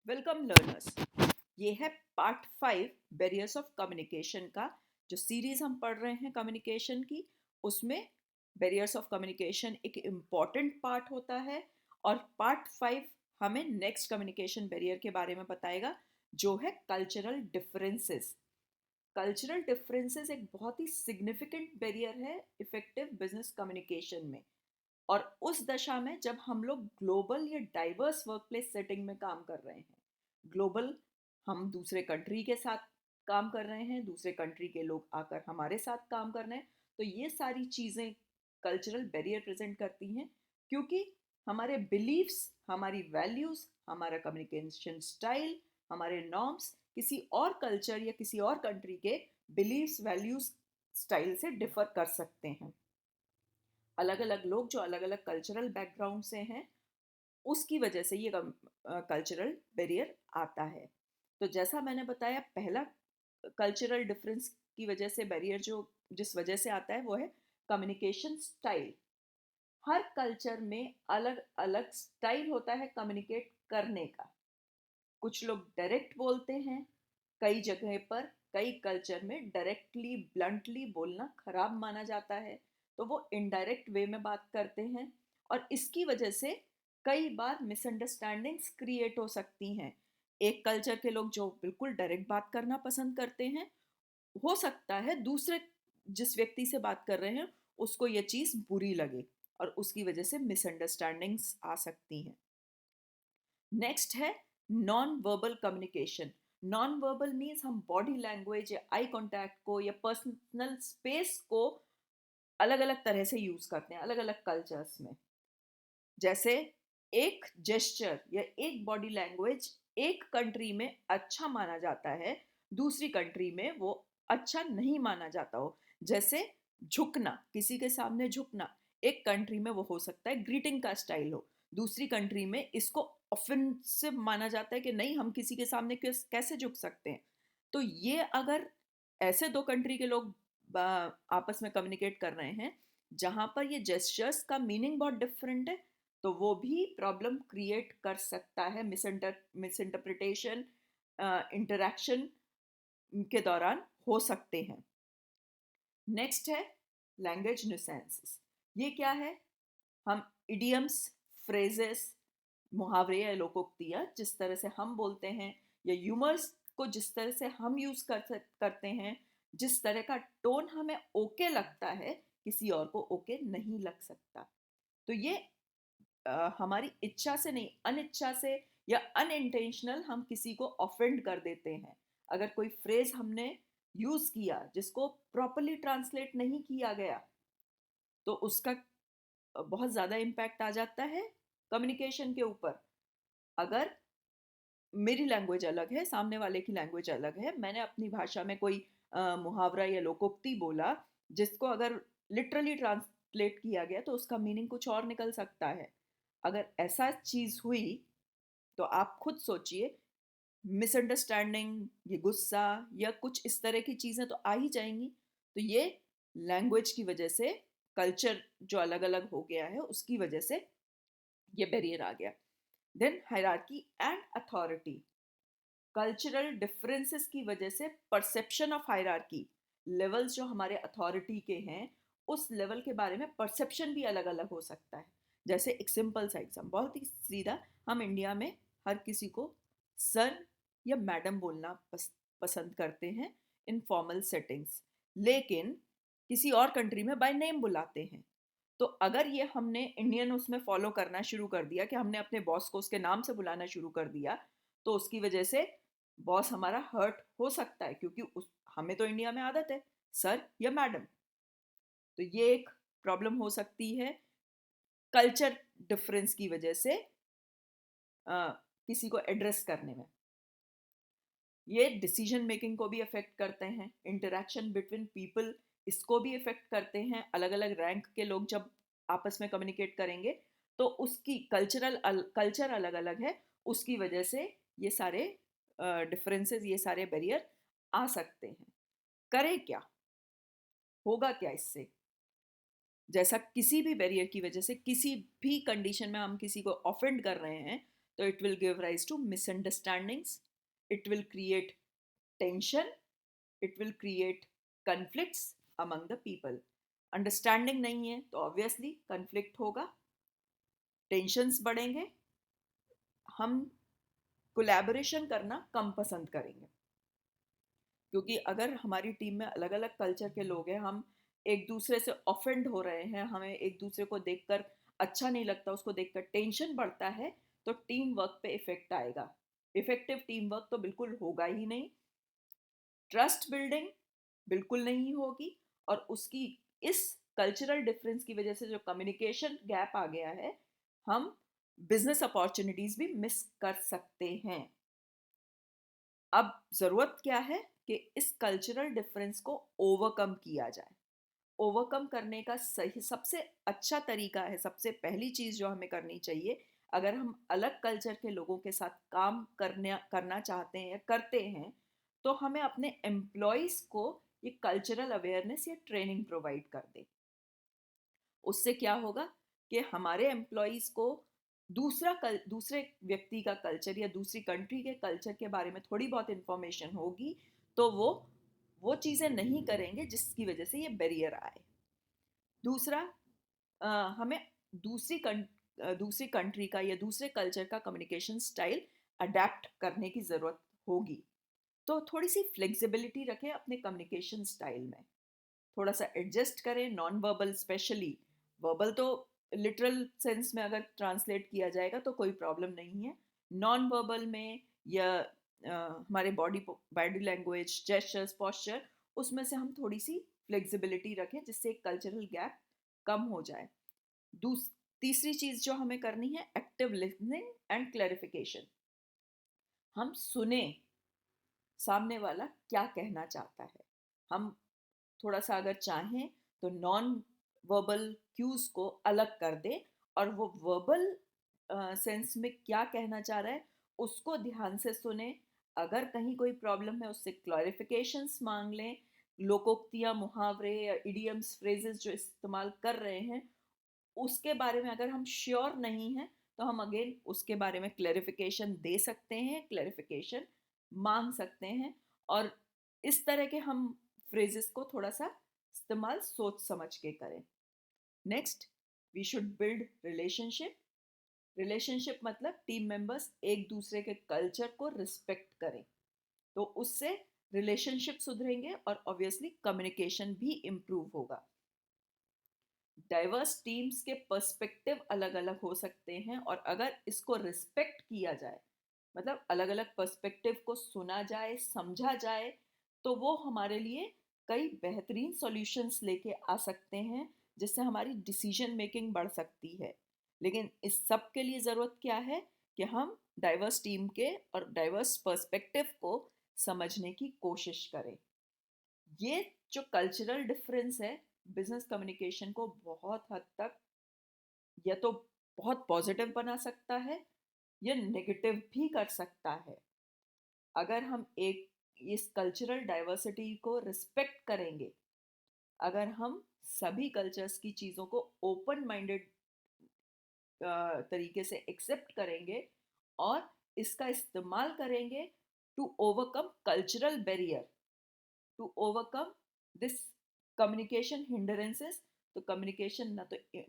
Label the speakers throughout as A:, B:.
A: Welcome learners. ये है part 5 barriers of communication का जो सीरीज हम पढ़ रहे हैं कम्युनिकेशन की। उसमें बैरियर्स ऑफ कम्युनिकेशन एक इम्पॉर्टेंट पार्ट होता है और पार्ट 5 हमें नेक्स्ट कम्युनिकेशन बैरियर के बारे में बताएगा जो है कल्चरल डिफरेंसेस। कल्चरल डिफरेंसेस एक बहुत ही सिग्निफिकेंट बैरियर है इफेक्टिव बिजनेस कम्युनिकेशन में। और उस दशा में जब हम लोग ग्लोबल या डाइवर्स वर्कप्लेस सेटिंग में काम कर रहे हैं। ग्लोबल, हम दूसरे कंट्री के साथ काम कर रहे हैं, दूसरे कंट्री के लोग आकर हमारे साथ काम कर रहे हैं, तो ये सारी चीज़ें कल्चरल बैरियर प्रेजेंट करती हैं, क्योंकि हमारे बिलीव्स, हमारी वैल्यूज़, हमारा कम्युनिकेशन स्टाइल, हमारे नॉर्म्स किसी और कल्चर या किसी और कंट्री के बिलीव्स, वैल्यूज़, स्टाइल से डिफर कर सकते हैं। अलग अलग लोग जो अलग अलग कल्चरल बैकग्राउंड से हैं, उसकी वजह से ये कल्चरल बैरियर आता है। तो जैसा मैंने बताया, पहला कल्चरल डिफरेंस की वजह से बैरियर जो जिस वजह से आता है वो है कम्युनिकेशन स्टाइल। हर कल्चर में अलग अलग स्टाइल होता है कम्युनिकेट करने का। कुछ लोग डायरेक्ट बोलते हैं, कई जगह पर कई कल्चर में डायरेक्टली ब्लंटली बोलना खराब माना जाता है, तो वो इनडायरेक्ट वे में बात करते हैं। और इसकी वजह से कई बार मिसअंडरस्टैंडिंग्स क्रिएट हो सकती हैं। एक कल्चर के लोग जो बिल्कुल डायरेक्ट बात करना पसंद करते हैं, हो सकता है दूसरे जिस व्यक्ति से बात कर रहे हैं उसको ये चीज़ बुरी लगे और उसकी वजह से मिसअंडरस्टैंडिंग्स आ सकती हैं। नेक्स्ट है non verbal communication. Non verbal means हम बॉडी लैंग्वेज या आई कांटेक्ट को या पर्सनल स्पेस को अलग अलग तरह से यूज करते हैं अलग अलग कल्चर्स में। जैसे एक जेस्चर या एक बॉडी लैंग्वेज एक कंट्री में अच्छा माना जाता है, दूसरी कंट्री में वो अच्छा नहीं माना जाता हो। जैसे झुकना, किसी के सामने झुकना, एक कंट्री में वो हो सकता है ग्रीटिंग का स्टाइल हो, दूसरी कंट्री में इसको ऑफेंसिव माना जाता है कि नहीं, हम किसी के सामने कैसे झुक सकते हैं। तो ये अगर ऐसे दो कंट्री के लोग आपस में कम्युनिकेट कर रहे हैं जहां पर ये जेस्चर्स का मीनिंग बहुत डिफरेंट है, तो वो भी प्रॉब्लम क्रिएट कर सकता है। मिसइंटरप्रिटेशन इंटरेक्शन के दौरान हो सकते हैं। नेक्स्ट है लैंग्वेज न्यूसेंसेस। ये क्या है? हम इडियम्स, फ्रेजेस, मुहावरे या लोकोक्तियाँ जिस तरह से हम बोलते हैं, या ह्यूमर्स को जिस तरह से हम यूज़ करते हैं, जिस तरह का टोन हमें ओके लगता है किसी और को ओके नहीं लग सकता। तो ये हमारी इच्छा से नहीं, अनिच्छा से या अनइंटेंशनल हम किसी को ऑफेंड कर देते हैं। अगर कोई फ्रेज हमने यूज किया जिसको प्रॉपरली ट्रांसलेट नहीं किया गया, तो उसका बहुत ज़्यादा इम्पैक्ट आ जाता है कम्युनिकेशन के ऊपर। अगर मेरी लैंग्वेज अलग है, सामने वाले की लैंग्वेज अलग है, मैंने अपनी भाषा में कोई मुहावरा या लोकोक्ति बोला जिसको अगर लिटरली ट्रांसलेट किया गया तो उसका मीनिंग कुछ और निकल सकता है। अगर ऐसा चीज़ हुई तो आप खुद सोचिए, मिसअंडरस्टैंडिंग, ये गुस्सा या कुछ इस तरह की चीज़ें तो आ ही जाएंगी। तो ये लैंग्वेज की वजह से, कल्चर जो अलग अलग हो गया है उसकी वजह से ये बैरियर आ गया। Then hierarchy and authority. Cultural differences की वजह से परसेप्शन ऑफ हायरार्की, लेवल्स जो हमारे अथॉरिटी के हैं उस लेवल के बारे में परसेप्शन भी अलग अलग हो सकता है। जैसे एक सिंपल सा एग्जाम, बहुत ही सीधा, हम इंडिया में हर किसी को सर या मैडम बोलना पसंद करते हैं इन फॉर्मल सेटिंग्स, लेकिन किसी और कंट्री में बाय नेम बुलाते हैं। तो अगर ये हमने इंडियन उसमें फॉलो करना शुरू कर दिया कि हमने अपने बॉस को उसके नाम से बुलाना शुरू कर दिया, तो उसकी वजह से बॉस हमारा हर्ट हो सकता है, क्योंकि हमें तो इंडिया में आदत है सर या मैडम। तो ये एक प्रॉब्लम हो सकती है कल्चर डिफरेंस की वजह से किसी को एड्रेस करने में। ये डिसीजन मेकिंग को भी अफेक्ट करते हैं, इंटरेक्शन बिटवीन पीपल इसको भी इफेक्ट करते हैं। अलग अलग रैंक के लोग जब आपस में कम्युनिकेट करेंगे तो उसकी कल्चर अलग अलग है, उसकी वजह से ये सारे डिफरेंसेस, ये सारे बैरियर आ सकते हैं। करें क्या? होगा क्या इससे? जैसा किसी भी बैरियर की वजह से किसी भी कंडीशन में हम किसी को ऑफेंड कर रहे हैं, तो it will give rise to misunderstandings, it will create tension, it will create conflicts among the people. Understanding नहीं है तो ऑब्वियसली कन्फ्लिक्ट होगा, टेंशन्स बढ़ेंगे, हम कोलैबोरेशन करना कम पसंद करेंगे। क्योंकि अगर हमारी टीम में अलग अलग कल्चर के लोग हैं, हम एक दूसरे से ऑफेंड हो रहे हैं, हमें एक दूसरे को देखकर अच्छा नहीं लगता, उसको देखकर टेंशन बढ़ता है, तो टीम वर्क पे इफेक्ट आएगा। इफेक्टिव टीम वर्क तो बिल्कुल होगा ही नहीं, ट्रस्ट बिल्डिंग बिल्कुल नहीं होगी, और उसकी इस कल्चरल डिफरेंस की वजह से जो कम्युनिकेशन गैप आ गया है, हम बिजनेस अपॉर्चुनिटीज भी मिस कर सकते हैं। अब ज़रूरत क्या है कि इस कल्चरल डिफरेंस को ओवरकम किया जाए। ओवरकम करने का सही सबसे अच्छा तरीका है, सबसे पहली चीज़ जो हमें करनी चाहिए, अगर हम अलग कल्चर के लोगों के साथ काम करना चाहते हैं या करते हैं, तो हमें अपने एम्प्लॉयज़ को ये कल्चरल अवेयरनेस या ट्रेनिंग प्रोवाइड कर दें। उससे क्या होगा कि हमारे एम्प्लॉयज़ को दूसरे व्यक्ति का कल्चर या दूसरी कंट्री के कल्चर के बारे में थोड़ी बहुत इंफॉर्मेशन होगी, तो वो चीज़ें नहीं करेंगे जिसकी वजह से ये बैरियर आए। दूसरा, हमें दूसरी कंट्री का या दूसरे कल्चर का कम्युनिकेशन स्टाइल अडेप्ट करने की ज़रूरत होगी। तो थोड़ी सी फ्लेक्सिबिलिटी रखें अपने कम्युनिकेशन स्टाइल में, थोड़ा सा एडजस्ट करें, नॉन वर्बल स्पेशली। वर्बल तो लिटरल सेंस में अगर ट्रांसलेट किया जाएगा तो कोई प्रॉब्लम नहीं है, नॉन वर्बल में या हमारे बॉडी लैंग्वेज, जेस्चर्स, पोस्चर, उसमें से हम थोड़ी सी फ्लेक्सिबिलिटी रखें जिससे कल्चरल गैप कम हो जाए। तीसरी चीज़ जो हमें करनी है, एक्टिव लिसनिंग एंड क्लैरिफिकेशन। हम सुने सामने वाला क्या कहना चाहता है। हम थोड़ा सा अगर चाहें तो नॉन वर्बल क्यूज को अलग कर दें, और वो वर्बल सेंस में क्या कहना चाह रहा है उसको ध्यान से सुने। अगर कहीं कोई प्रॉब्लम है उससे क्लैरिफिकेशंस मांग लें। लोकोक्तियाँ, मुहावरे या इडियम्स, फ्रेजेस जो इस्तेमाल कर रहे हैं उसके बारे में अगर हम श्योर नहीं हैं, तो हम अगेन उसके बारे में क्लैरिफिकेशन दे सकते हैं, क्लैरिफिकेशन मांग सकते हैं। और इस तरह के हम फ्रेजेस को थोड़ा सा इस्तेमाल सोच समझ के करें। Next, we should build relationship. Relationship मतलब टीम मेंबर्स एक दूसरे के कल्चर को रिस्पेक्ट करें, तो उससे रिलेशनशिप सुधरेंगे और ऑब्वियसली कम्युनिकेशन भी इम्प्रूव होगा। डाइवर्स टीम्स के पर्सपेक्टिव अलग अलग हो सकते हैं, और अगर इसको रिस्पेक्ट किया जाए, मतलब अलग अलग पर्सपेक्टिव को सुना जाए, समझा जाए, तो वो हमारे लिए कई बेहतरीन सॉल्यूशंस लेके आ सकते हैं, जिससे हमारी डिसीजन मेकिंग बढ़ सकती है। लेकिन इस सब के लिए ज़रूरत क्या है कि हम डाइवर्स टीम के और डाइवर्स पर्सपेक्टिव को समझने की कोशिश करें। ये जो कल्चरल डिफरेंस है, बिजनेस कम्युनिकेशन को बहुत हद तक या तो बहुत पॉजिटिव बना सकता है या नेगेटिव भी कर सकता है। अगर हम एक इस कल्चरल डाइवर्सिटी को रिस्पेक्ट करेंगे, अगर हम सभी कल्चर्स की चीज़ों को ओपन माइंडेड तरीके से एक्सेप्ट करेंगे और इसका इस्तेमाल करेंगे to overcome cultural barrier, to overcome this communication hindrances, तो कम्युनिकेशन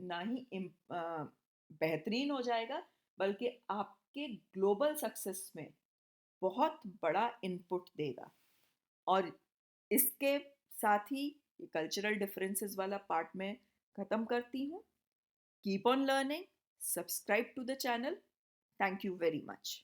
A: ना ही बेहतरीन हो जाएगा, बल्कि आपके ग्लोबल सक्सेस में बहुत बड़ा इनपुट देगा। और इसके साथ ही ये कल्चरल डिफरेंसेस वाला पार्ट में ख़त्म करती हूँ। Keep on learning, subscribe to the channel. Thank you very much.